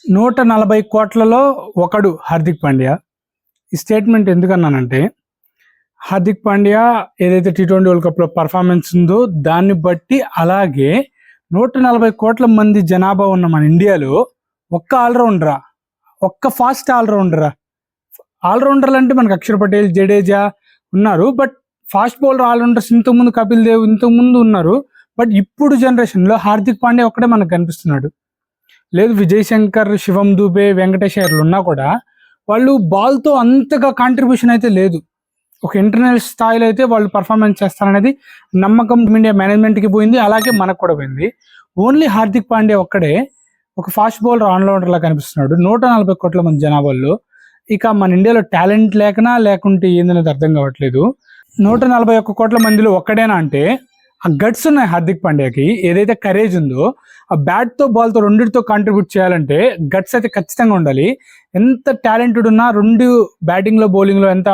140 కోట్లలో ఒకడు హార్దిక్ పాండ్యా. ఈ స్టేట్మెంట్ ఎందుకన్నానంటే, హార్దిక్ పాండ్యా ఏదైతే టీ20 వరల్డ్ కప్లో పర్ఫార్మెన్స్ ఉందో దాన్ని బట్టి, అలాగే 140 కోట్ల మంది జనాభా ఉన్న మన ఇండియాలో ఒక్క ఆల్రౌండరా, ఒక్క ఫాస్ట్ ఆల్రౌండరా. ఆల్రౌండర్లు అంటే మనకు అక్షర్ పటేల్, జడేజా ఉన్నారు, బట్ ఫాస్ట్ బౌలర్ ఆల్రౌండర్స్ ఇంతకుముందు కపిల్ దేవ్ ఇంతకుముందు ఉన్నారు. బట్ ఇప్పుడు జనరేషన్లో హార్దిక్ పాండ్యా ఒక్కడే మనకు కనిపిస్తున్నాడు. లేదు విజయ్ శంకర్, శివం దూబే, వెంకటేష్ అయ్యర్లు ఉన్నా కూడా వాళ్ళు బాల్తో అంతగా కాంట్రిబ్యూషన్ అయితే లేదు. ఒక ఇంటర్నేషనల్ స్థాయిలో అయితే వాళ్ళు పర్ఫార్మెన్స్ చేస్తారనేది నమ్మకం ఇండియా మేనేజ్మెంట్కి పోయింది, అలాగే మనకు కూడా పోయింది. ఓన్లీ హార్దిక్ పాండ్యా ఒక్కడే ఒక ఫాస్ట్ బౌలర్ ఆల్రౌండర్లా కనిపిస్తున్నాడు 140 కోట్ల మంది జనాభాలో. ఇక మన ఇండియాలో టాలెంట్ లేకుంటే ఏందనేది అర్థం కావట్లేదు. 141 కోట్ల మందిలో ఒక్కడేనా అంటే ఆ గట్స్ ఉన్నాయి హార్దిక్ పాండ్యాకి. ఏదైతే కరేజ్ ఉందో, ఆ బ్యాట్తో బాల్తో రెండింటితో కాంట్రిబ్యూట్ చేయాలంటే గట్స్ అయితే ఖచ్చితంగా ఉండాలి. ఎంత టాలెంటెడ్ ఉన్నా, రెండు బ్యాటింగ్లో బౌలింగ్లో ఎంత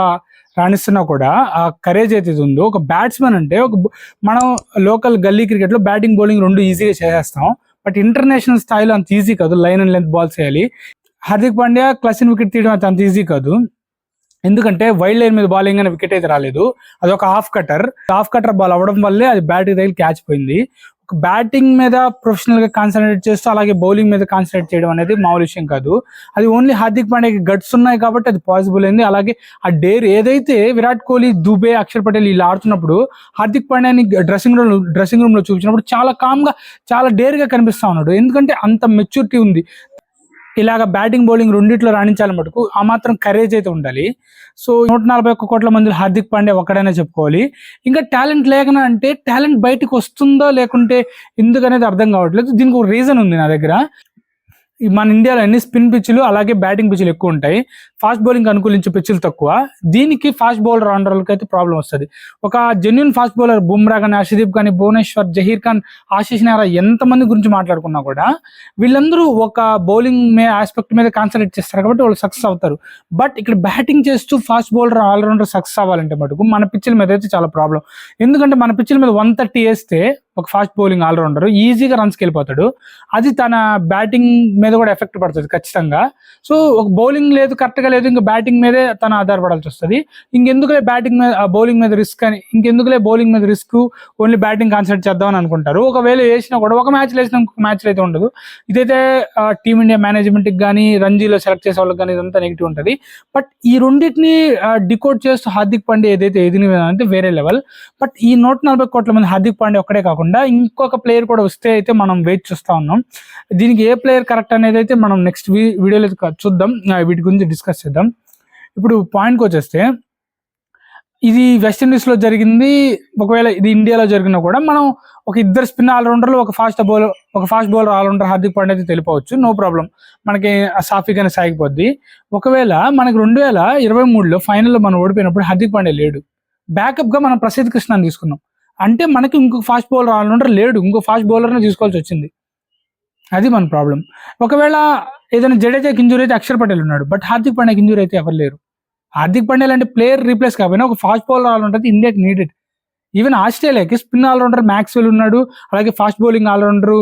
రాణిస్తున్నా కూడా ఆ కరేజ్ అయితే ఉందో, ఒక బ్యాట్స్మెన్ అంటే మనం లోకల్ గల్లీ క్రికెట్లో బ్యాటింగ్ బౌలింగ్ రెండు ఈజీగా చేసేస్తాం, బట్ ఇంటర్నేషనల్ స్థాయిలో అంత ఈజీ కాదు. లైన్ అండ్ లెంత్ బాల్స్ చేయాలి. హార్దిక్ పాండ్యా క్లచ్ వికెట్ తీయడం అయితే అంత ఈజీ కాదు, ఎందుకంటే వైల్డ్ లైన్ మీద బౌలింగ్ అనే వికెట్ అయితే రాలేదు. అది ఒక హాఫ్ కటర్ బాల్ అవ్వడం వల్లే అది బ్యాట్కి తగిలి క్యాచ్ పోయింది. ఒక బ్యాటింగ్ మీద ప్రొఫెషనల్ గా కాన్సన్ట్రేట్ చేస్తూ అలాగే బౌలింగ్ మీద కాన్సన్ట్రేట్ చేయడం అనేది మామూలు విషయం కాదు. అది ఓన్లీ హార్దిక్ పాండ్యాకి గట్స్ ఉన్నాయి కాబట్టి అది పాసిబుల్ అయింది. అలాగే ఆ డేర్ ఏదైతే విరాట్ కోహ్లీ, దుబే, అక్షర్ పటేల్ వీళ్ళు ఆడుతున్నప్పుడు హార్దిక్ పాండ్యాని డ్రెస్సింగ్ రూమ్ లో చూపించినప్పుడు చాలా కామ్ గా, చాలా డేర్ గా కనిపిస్తా ఉన్నాడు. ఎందుకంటే అంత మెచ్యూరిటీ ఉంది. ఇలాగ బ్యాటింగ్ బౌలింగ్ రెండిట్లో రాణించాలి మటుకు ఆ మాత్రం కరేజ్ అయితే ఉండాలి. సో 141 కోట్ల మందిలో హార్దిక్ పాండ్యా ఒక్కడైనా చెప్పుకోవాలి. ఇంకా టాలెంట్ లేకనా అంటే, టాలెంట్ బయటకు వస్తుందో లేకుంటే ఎందుకనేది అర్థం కావట్లేదు. దీనికి ఒక రీజన్ ఉంది నా దగ్గర. మన ఇండియాలో అన్ని స్పిన్ పిచ్లు అలాగే బ్యాటింగ్ పిచ్లు ఎక్కువ ఉంటాయి, ఫాస్ట్ బౌలింగ్ అనుకూలించే పిచ్లు తక్కువ. దీనికి ఫాస్ట్ బౌలర్ ఆల్రౌండర్లకు అయితే ప్రాబ్లం వస్తుంది. ఒక జెన్యున్ ఫాస్ట్ బౌలర్ బుమ్రా కానీ, హర్షదీప్ కానీ, భువనేశ్వర్, జహీర్ ఖాన్, ఆశీష్ నెహ్రా ఎంతమంది గురించి మాట్లాడుకున్నా కూడా వీళ్ళందరూ ఒక బౌలింగ్ ఆస్పెక్ట్ మీద కాన్సన్ట్రేట్ చేస్తారు కాబట్టి వాళ్ళు సక్సెస్ అవుతారు. బట్ ఇక్కడ బ్యాటింగ్ చేస్తూ ఫాస్ట్ బౌలర్ ఆల్రౌండర్ సక్సెస్ అవ్వాలంటే మటుకు మన పిచ్ల మీద అయితే చాలా ప్రాబ్లం. ఎందుకంటే మన పిచ్ల మీద 130 వేస్తే ఒక ఫాస్ట్ బౌలింగ్ ఆల్రౌండర్ ఈజీగా రన్స్కి వెళ్ళిపోతాడు. అది తన బ్యాటింగ్ మీద కూడా ఎఫెక్ట్ పడుతుంది ఖచ్చితంగా. సో ఒక బౌలింగ్ లేదు, కరెక్ట్గా లేదు, ఇంకా బ్యాటింగ్ మీదే తను ఆధారపడాల్సి వస్తుంది. ఇంకెందుకులే బ్యాటింగ్ మీద బౌలింగ్ మీద రిస్క్ అని, ఇంకెందుకులే బౌలింగ్ మీద రిస్క్, ఓన్లీ బ్యాటింగ్ కాన్సన్ట్రేట్ చేద్దామని అనుకుంటారు. ఒకవేళ వేసినా కూడా ఒక మ్యాచ్లో వేసినా ఇంకొక మ్యాచ్లో అయితే ఉండదు. ఇదైతే టీమిండియా మేనేజ్మెంట్కి కానీ, రంజీలో సెలెక్ట్ చేసే వాళ్ళకి కానీ ఇదంతా నెగిటివ్ ఉంటుంది. బట్ ఈ రెండింటిని డికోడ్ చేస్తూ హార్దిక్ పాండ్యా ఏదైతే ఎదిగిన వేరే లెవెల్. బట్ ఈ 140 కోట్ల మంది హార్దిక్ పాండ్యా ఒక్కడే కాకుండా ఇంకొక ప్లేయర్ కూడా వస్తే అయితే మనం వెయిట్ చూస్తా ఉన్నాం. దీనికి ఏ ప్లేయర్ కరెక్ట్ అనేది అయితే మనం నెక్స్ట్ వీడియోలో చూద్దాం, వీటి గురించి డిస్కస్ చేద్దాం. ఇప్పుడు పాయింట్కి వచ్చేస్తే, ఇది వెస్టిండీస్లో జరిగింది. ఒకవేళ ఇది ఇండియాలో జరిగినా కూడా మనం ఒక ఇద్దరు స్పిన్ ఆల్రౌండర్లు, ఒక fast bowler allrounder Hardik Pandya అయితే తెలిపవచ్చు, నో ప్రాబ్లం, మనకి సాఫీగానే సాగిపోద్ది. ఒకవేళ మనకి 2023లో ఫైనల్లో మనం ఓడిపోయినప్పుడు హార్దిక్ పాండ్యా లేడు, బ్యాకప్గా మనం ప్రసిద్ధ్ కృష్ణని తీసుకున్నాం. అంటే మనకి ఇంకొక ఫాస్ట్ బౌలర్ ఆల్రౌండర్ లేడు, ఇంకో ఫాస్ట్ బౌలర్ని తీసుకోవాల్సి వచ్చింది. అది మన ప్రాబ్లం. ఒకవేళ ఏదైనా జడేజాకి ఇంజూరీ అయితే అక్షర్ పటేల్ ఉన్నాడు, బట్ హార్దిక్ పాండ్యాకి ఇంజూరీ అయితే ఎవరు లేరు. హార్దిక్ పాండ్యా అంటే ప్లేయర్ రీప్లేస్ కాకపోయినా ఒక ఫాస్ట్ బౌలర్ ఆల్రౌండర్ ఇండియాకి నీడెడ్. ఈవెన్ ఆస్ట్రేలియాకి స్పిన్ ఆల్రౌండర్ మ్యాక్స్వెల్ ఉన్నాడు, అలాగే ఫాస్ట్ బౌలింగ్ ఆల్రౌండర్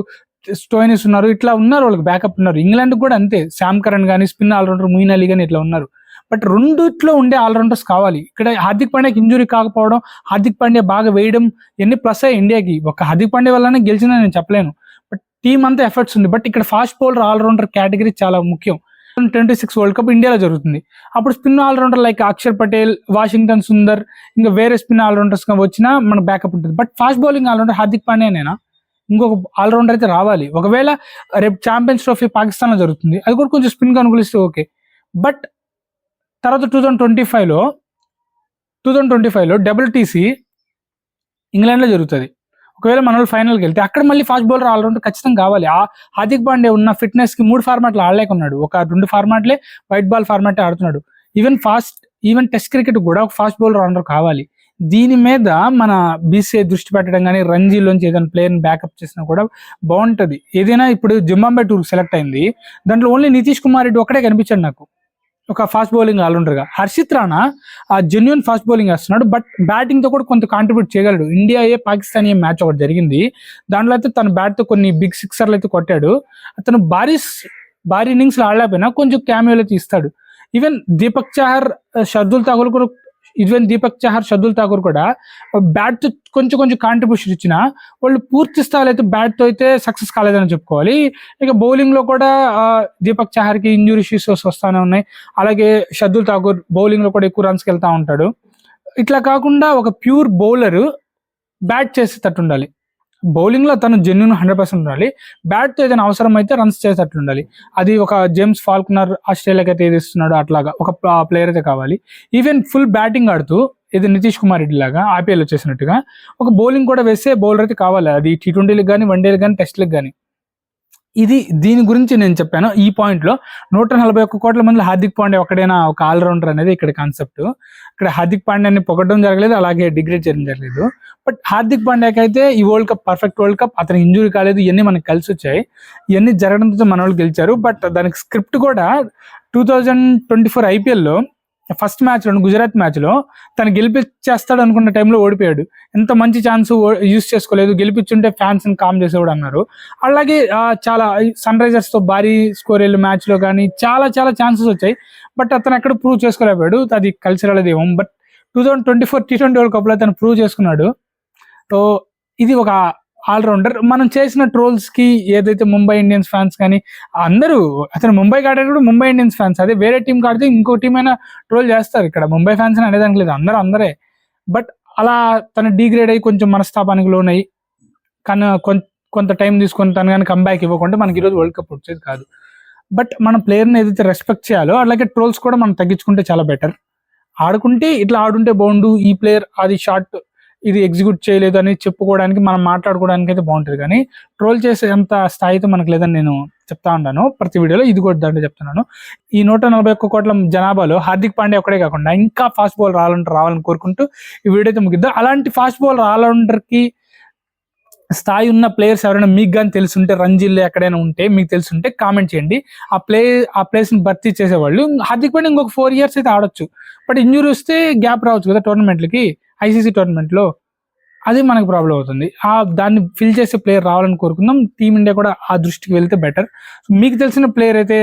స్టోయినిస్ ఉన్నారు, ఇట్లా ఉన్నారు, వాళ్ళకి బ్యాకప్ ఉన్నారు. ఇంగ్లాండ్ కూడా అంతే, శామ్ కరణ్ కానీ, స్పిన్ ఆల్రౌండర్ మొయిన్ అలీ కానీ ఇట్లా ఉన్నారు. బట్ రెండిట్లో ఉండే ఆల్రౌండర్స్ కావాలి. ఇక్కడ హార్దిక్ పాండ్యాకి ఇంజూరీ కాకపోవడం, హార్దిక్ పాండ్యా బాగా వేయడం ఇవన్నీ ప్లస్ అయ్యి ఇండియాకి. ఒక హార్దిక్ పాండ్యా వల్లనే గెలిచిందని నేను చెప్పలేను, బట్ టీం అంతా ఎఫర్ట్స్ ఉంది. బట్ ఇక్కడ ఫాస్ట్ బౌలర్ ఆల్రౌండర్ కేటగిరీ చాలా ముఖ్యం. 2026 వరల్డ్ కప్ ఇండియాలో జరుగుతుంది. అప్పుడు spin allrounder like Axar Patel, Washington Sundar, ఇంకా వేరే స్పిన్ ఆల్రౌండర్స్ వచ్చినా మన బ్యాకప్ ఉంటుంది. But fast bowling allrounder Hardik పాండ్యానేనా, ఇంకొక ఆల్రౌండర్ అయితే రావాలి. ఒకవేళ రేపు ఛాంపియన్స్ ట్రోఫీ పాకిస్తాన్లో జరుగుతుంది, అది కూడా కొంచెం స్పిన్ అనుకూలిస్తే ఓకే. బట్ తర్వాత 2025లో WTC ఇంగ్లాండ్లో జరుగుతుంది. ఒకవేళ మన వాళ్ళు ఫైనల్కి వెళ్తే అక్కడ మళ్ళీ ఫాస్ట్ బౌలర్ ఆల్రౌండర్ ఖచ్చితంగా కావాలి. హార్దిక్ పాండ్యా ఉన్న ఫిట్నెస్కి 3 ఫార్మాట్లు ఆడలేకున్నాడు, ఒక 2 ఫార్మాట్లే వైట్ బాల్ ఫార్మాట్ ఆడుతున్నాడు. ఈవెన్ టెస్ట్ క్రికెట్ కూడా ఒక ఫాస్ట్ బౌలర్ ఆల్రౌండర్ కావాలి. దీని మీద మన BCCI దృష్టి పెట్టడం కానీ, రంజీలోంచి ఏదైనా ప్లేయర్ని బ్యాకప్ చేసినా కూడా బాగుంటుంది. ఏదైనా ఇప్పుడు జింబాబ్వే టూర్ సెలెక్ట్ అయింది, దాంట్లో ఓన్లీ నితీష్ కుమార్ రెడ్డి ఒక్కడే కనిపించాడు నాకు ఒక ఫాస్ట్ బౌలింగ్ ఆల్రౌండర్గా. హర్షిత్ రాణా ఆ జెన్యున్ ఫాస్ట్ బౌలింగ్ వేస్తున్నాడు, బట్ బ్యాటింగ్తో కూడా కొంత కాంట్రిబ్యూట్ చేయగలడు. ఇండియా పాకిస్తాన్ మ్యాచ్ ఒకటి జరిగింది, దాంట్లో అయితే తన బ్యాట్తో కొన్ని బిగ్ సిక్సర్లు అయితే కొట్టాడు. అతను భారీ భారీ ఇన్నింగ్స్ ఆడలేకపోయినా కొంచెం క్యామియోలో తీస్తాడు. ఈవెన్ దీపక్ చహర్, షర్దుల్ ఠాకూర్ కూడా, షర్దుల్ ఠాకూర్ కూడా బ్యాట్ తో కొంచెం కొంచెం కాంట్రిబ్యూషన్ ఇచ్చిన వాళ్ళు పూర్తి స్థాయిలో అయితే బ్యాట్ తో అయితే సక్సెస్ కాలేదని చెప్పుకోవాలి. ఇక బౌలింగ్ లో కూడా దీపక్ చహర్ కి ఇంజురీ ఇష్యూస్ వస్తానే ఉన్నాయి. అలాగే షర్దుల్ ఠాకూర్ బౌలింగ్ లో కూడా ఎక్కువ రన్స్కి వెళ్తా ఉంటాడు. ఇట్లా కాకుండా ఒక ప్యూర్ బౌలర్ బ్యాట్ చేసేటట్టు ఉండాలి. బౌలింగ్ లో తను జెన్యున్ 100% ఉండాలి. బ్యాట్ తో ఏదైనా అవసరం అయితే రన్స్ చేసేటట్టు ఉండాలి. అది ఒక జేమ్స్ ఫాల్కనర్ ఆస్ట్రేలియాకి అయితే ఏది ఇస్తున్నాడో అట్లాగా ఒక ప్లేయర్ అయితే కావాలి. ఈవెన్ ఫుల్ బ్యాటింగ్ ఆడుతూ ఇది నితీష్ కుమార్ రెడ్డి లాగా IPL వచ్చేసినట్టుగా ఒక బౌలింగ్ కూడా వేసే బౌలర్ అయితే కావాలి. అది T20లకు కానీ, వన్డేలకు కానీ, టెస్ట్లకు కానీ. దీని గురించి నేను చెప్పాను. ఈ పాయింట్ లో 141 కోట్ల మంది హార్దిక్ పాండ్యా ఒకడైనా ఒక ఆల్రౌండర్ అనేది ఇక్కడ కాన్సెప్ట్. ఇక్కడ హార్దిక్ పాండ్యాని పొగడడం జరగలేదు, అలాగే డిగ్రేడ్ చేయడం జరగలేదు. బట్ హార్దిక్ పాండ్యాకి అయితే ఈ world cup perfect world cup. అతను ఇంజురీ కాలేదు, ఇవన్నీ మనకి కలిసి వచ్చాయి. ఇవన్నీ జరగడంతో మన వాళ్ళు గెలిచారు. బట్ దానికి స్క్రిప్ట్ కూడా 2024 IPL ఫస్ట్ మ్యాచ్ లో, గుజరాత్ మ్యాచ్ లో తను గెలిపించేస్తాడు అనుకున్న టైంలో ఓడిపోయాడు. ఎంత మంచి ఛాన్స్ యూజ్ చేసుకోలేదు. గెలిపించుంటే ఫ్యాన్స్ ని కామ్ చేసేవాడు అన్నారు. అలాగే చాలా సన్ రైజర్స్ తో భారీ స్కోర్ వెళ్ళి మ్యాచ్ లో కానీ చాలా చాలా ఛాన్సెస్ వచ్చాయి. బట్ అతను ఎక్కడ ప్రూవ్ చేసుకోలేకపోయాడు. అది కలిసి రాలేదేమో. బట్ 2024 T20 వరల్డ్ కప్ లో తను ప్రూవ్ చేసుకున్నాడు. సో ఇది ఒక ఆల్రౌండర్. మనం చేసిన ట్రోల్స్ కి ఏదైతే ముంబై ఇండియన్స్ ఫ్యాన్స్ కానీ అందరూ, అతను ముంబైకి ఆడేటప్పుడు ముంబై ఇండియన్స్ ఫ్యాన్స్, అదే వేరే టీం ఆడితే ఇంకో టీం అయినా ట్రోల్ చేస్తారు. ఇక్కడ ముంబై ఫ్యాన్స్ అని అనేదానికి లేదు, అందరే. బట్ అలా తను డీగ్రేడ్ అయ్యి కొంచెం మనస్తాపానికి లోనయ్యి కానీ కొంత టైం తీసుకొని తను కానీ కంబ్యాక్ ఇవ్వకుండా మనకి ఈరోజు వరల్డ్ కప్ వచ్చేది కాదు. బట్ మన ప్లేయర్ని ఏదైతే రెస్పెక్ట్ చేయాలో అలాగే ట్రోల్స్ కూడా మనం తగ్గించుకుంటే చాలా బెటర్. ఆడుకుంటే ఇట్లా ఆడుంటే బాగుండు, ఈ ప్లేయర్ అది షాట్ ఇది ఎగ్జిక్యూట్ చేయలేదు అని చెప్పుకోవడానికి, మనం మాట్లాడుకోవడానికి అయితే బాగుంటుంది. కానీ ట్రోల్ చేసేంత స్థాయితో మనకు లేదని నేను చెప్తా ఉన్నాను ప్రతి వీడియోలో. ఇది కూడా దాంట్లో చెప్తున్నాను. ఈ 141 కోట్ల జనాభాలో హార్దిక్ పాండ్యా ఒకటే కాకుండా ఇంకా ఫాస్ట్ బౌలర్ రావాలని కోరుకుంటూ ఈ వీడియో అయితే ముగిద్దాం. అలాంటి ఫాస్ట్ బౌలర్ ఆల్రౌండర్కి స్థాయి ఉన్న ప్లేయర్స్ ఎవరైనా మీకు కానీ తెలుసుంటే, రంజీల్లో ఎక్కడైనా ఉంటే మీకు తెలుసుంటే కామెంట్ చేయండి. ఆ ప్లేస్ని భర్తీ చేసేవాళ్ళు. హార్దిక్ పాండ్యా ఇంకొక 4 years అయితే ఆడొచ్చు. బట్ ఇంజురీ వస్తే గ్యాప్ రావచ్చు కదా టోర్నమెంట్లకి, ICC టోర్నమెంట్లో. అది మనకు ప్రాబ్లం అవుతుంది. దాన్ని ఫిల్ చేసే ప్లేయర్ రావాలని కోరుకుందాం. టీమిండియా కూడా ఆ దృష్టికి వెళ్తే బెటర్. మీకు తెలిసిన ప్లేయర్ అయితే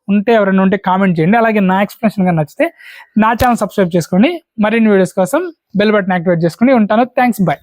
ఉంటే, ఎవరైనా ఉంటే కామెంట్ చేయండి. అలాగే నా ఎక్స్ప్లెనేషన్ కానీ నచ్చితే నా ఛానల్ సబ్స్క్రైబ్ చేసుకోండి. మరిన్ని వీడియోస్ కోసం బెల్ బటన్ యాక్టివేట్ చేసుకుని ఉంటాను. Thanks, by.